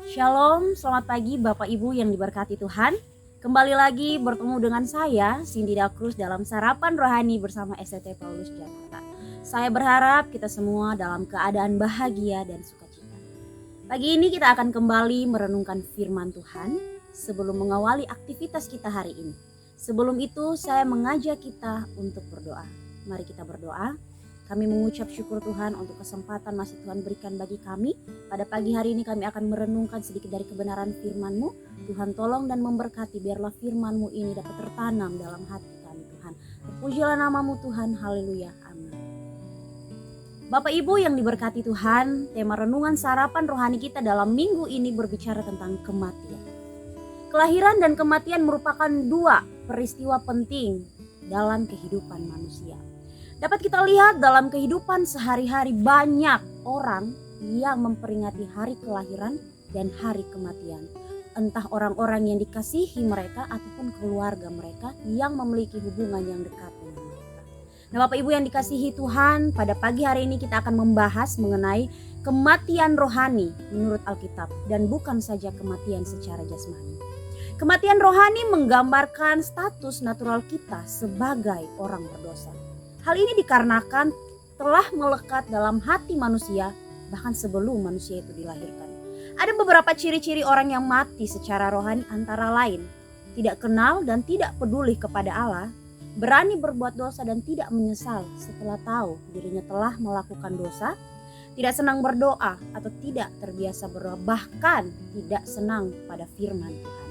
Shalom, selamat pagi Bapak Ibu yang diberkati Tuhan. Kembali lagi bertemu dengan saya, Cindy Cruz dalam Sarapan Rohani bersama STT Paulus Jakarta. Saya berharap kita semua dalam keadaan bahagia dan sukacita. Pagi ini kita akan kembali merenungkan firman Tuhan sebelum mengawali aktivitas kita hari ini. Sebelum itu saya mengajak kita untuk berdoa. Mari kita berdoa. Kami mengucap syukur Tuhan untuk kesempatan masih Tuhan berikan bagi kami. Pada pagi hari ini kami akan merenungkan sedikit dari kebenaran firman-Mu. Tuhan tolong dan memberkati, biarlah firman-Mu ini dapat tertanam dalam hati kami Tuhan. Terpujilah nama-Mu Tuhan, haleluya, amin. Bapak Ibu yang diberkati Tuhan, tema renungan sarapan rohani kita dalam minggu ini berbicara tentang kematian. Kelahiran dan kematian merupakan dua peristiwa penting dalam kehidupan manusia. Dapat kita lihat dalam kehidupan sehari-hari banyak orang yang memperingati hari kelahiran dan hari kematian. Entah orang-orang yang dikasihi mereka ataupun keluarga mereka yang memiliki hubungan yang dekat dengan mereka. Nah Bapak Ibu yang dikasihi Tuhan, pada pagi hari ini kita akan membahas mengenai kematian rohani menurut Alkitab dan bukan saja kematian secara jasmani. Kematian rohani menggambarkan status natural kita sebagai orang berdosa. Hal ini dikarenakan telah melekat dalam hati manusia bahkan sebelum manusia itu dilahirkan. Ada beberapa ciri-ciri orang yang mati secara rohani antara lain tidak kenal dan tidak peduli kepada Allah, berani berbuat dosa dan tidak menyesal setelah tahu dirinya telah melakukan dosa, tidak senang berdoa atau tidak terbiasa berdoa, bahkan tidak senang pada firman Tuhan.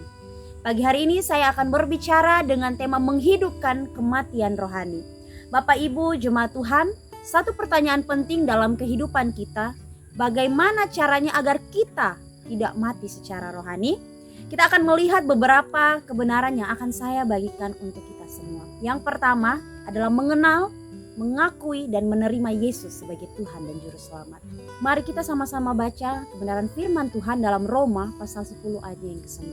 Pagi hari ini saya akan berbicara dengan tema menghidupkan kematian rohani. Bapak Ibu jemaat Tuhan, satu pertanyaan penting dalam kehidupan kita, bagaimana caranya agar kita tidak mati secara rohani? Kita akan melihat beberapa kebenaran yang akan saya bagikan untuk kita semua. Yang pertama adalah mengenal, mengakui dan menerima Yesus sebagai Tuhan dan Juru Selamat. Mari kita sama-sama baca kebenaran firman Tuhan dalam Roma pasal 10 ayat yang ke-9.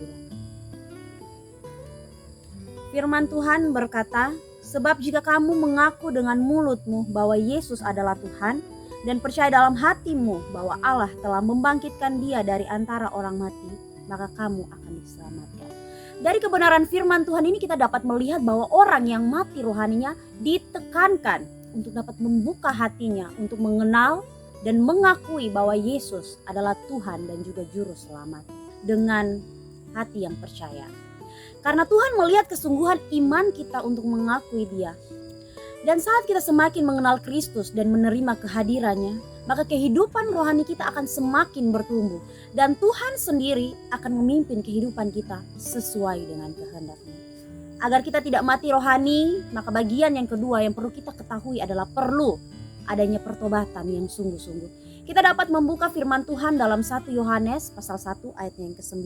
Firman Tuhan berkata, sebab jika kamu mengaku dengan mulutmu bahwa Yesus adalah Tuhan dan percaya dalam hatimu bahwa Allah telah membangkitkan Dia dari antara orang mati, maka kamu akan diselamatkan. Dari kebenaran firman Tuhan ini kita dapat melihat bahwa orang yang mati rohaninya ditekankan untuk dapat membuka hatinya untuk mengenal dan mengakui bahwa Yesus adalah Tuhan dan juga Juru Selamat dengan hati yang percaya. Karena Tuhan melihat kesungguhan iman kita untuk mengakui Dia. Dan saat kita semakin mengenal Kristus dan menerima kehadirannya, maka kehidupan rohani kita akan semakin bertumbuh. Dan Tuhan sendiri akan memimpin kehidupan kita sesuai dengan kehendak-Nya. Agar kita tidak mati rohani, maka bagian yang kedua yang perlu kita ketahui adalah perlu adanya pertobatan yang sungguh-sungguh. Kita dapat membuka firman Tuhan dalam 1 Yohanes pasal 1 ayat yang ke-9.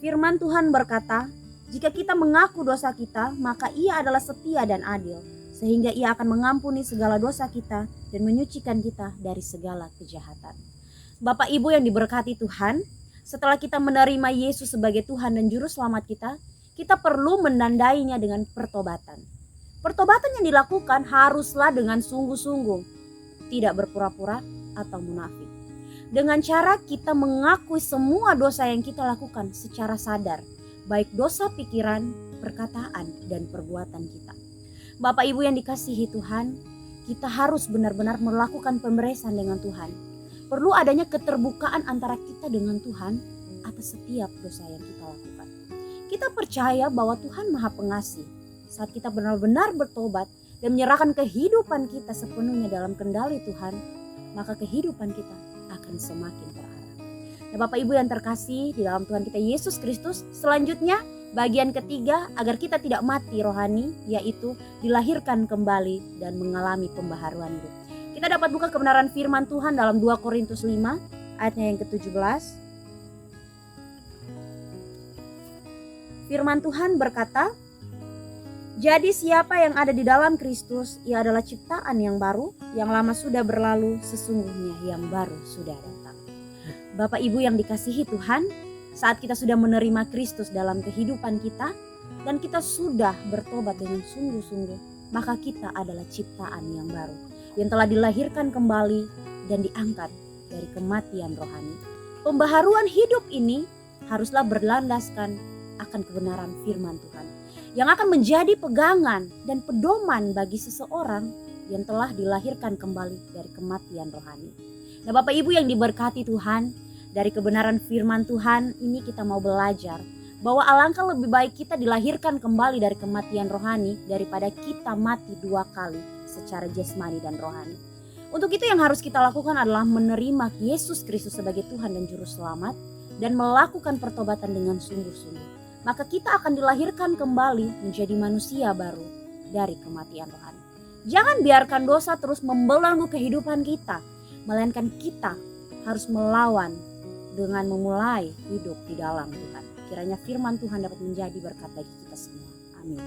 Firman Tuhan berkata, jika kita mengaku dosa kita, maka Ia adalah setia dan adil, sehingga Ia akan mengampuni segala dosa kita dan menyucikan kita dari segala kejahatan. Bapak Ibu yang diberkati Tuhan, setelah kita menerima Yesus sebagai Tuhan dan Juru Selamat kita perlu menandainya dengan pertobatan. Pertobatan yang dilakukan haruslah dengan sungguh-sungguh, tidak berpura-pura atau munafik. Dengan cara kita mengakui semua dosa yang kita lakukan secara sadar, baik dosa pikiran, perkataan, dan perbuatan kita. Bapak Ibu yang dikasihi Tuhan, kita harus benar-benar melakukan pemberesan dengan Tuhan. Perlu adanya keterbukaan antara kita dengan Tuhan atas setiap dosa yang kita lakukan. Kita percaya bahwa Tuhan Maha Pengasih. Saat kita benar-benar bertobat dan menyerahkan kehidupan kita sepenuhnya dalam kendali Tuhan, maka kehidupan kita akan semakin terarah. Nah Bapak Ibu yang terkasih di dalam Tuhan kita Yesus Kristus, selanjutnya bagian ketiga agar kita tidak mati rohani, yaitu dilahirkan kembali dan mengalami pembaharuan hidup. Kita dapat buka kebenaran firman Tuhan dalam 2 Korintus 5 ayatnya yang ke-17. Firman Tuhan berkata, jadi siapa yang ada di dalam Kristus, ia adalah ciptaan yang baru, yang lama sudah berlalu, sesungguhnya yang baru sudah datang. Bapak Ibu yang dikasihi Tuhan, saat kita sudah menerima Kristus dalam kehidupan kita, dan kita sudah bertobat dengan sungguh-sungguh, maka kita adalah ciptaan yang baru, yang telah dilahirkan kembali dan diangkat dari kematian rohani. Pembaharuan hidup ini haruslah berlandaskan akan kebenaran firman Tuhan, yang akan menjadi pegangan dan pedoman bagi seseorang yang telah dilahirkan kembali dari kematian rohani. Nah, Bapak Ibu yang diberkati Tuhan, dari kebenaran firman Tuhan ini kita mau belajar bahwa alangkah lebih baik kita dilahirkan kembali dari kematian rohani daripada kita mati 2 kali secara jasmani dan rohani. Untuk itu yang harus kita lakukan adalah menerima Yesus Kristus sebagai Tuhan dan Juru Selamat dan melakukan pertobatan dengan sungguh-sungguh. Maka kita akan dilahirkan kembali menjadi manusia baru dari kematian rohani. Jangan biarkan dosa terus membelenggu kehidupan kita, melainkan kita harus melawan dengan memulai hidup di dalam Tuhan. Kiranya firman Tuhan dapat menjadi berkat bagi kita semua. Amin.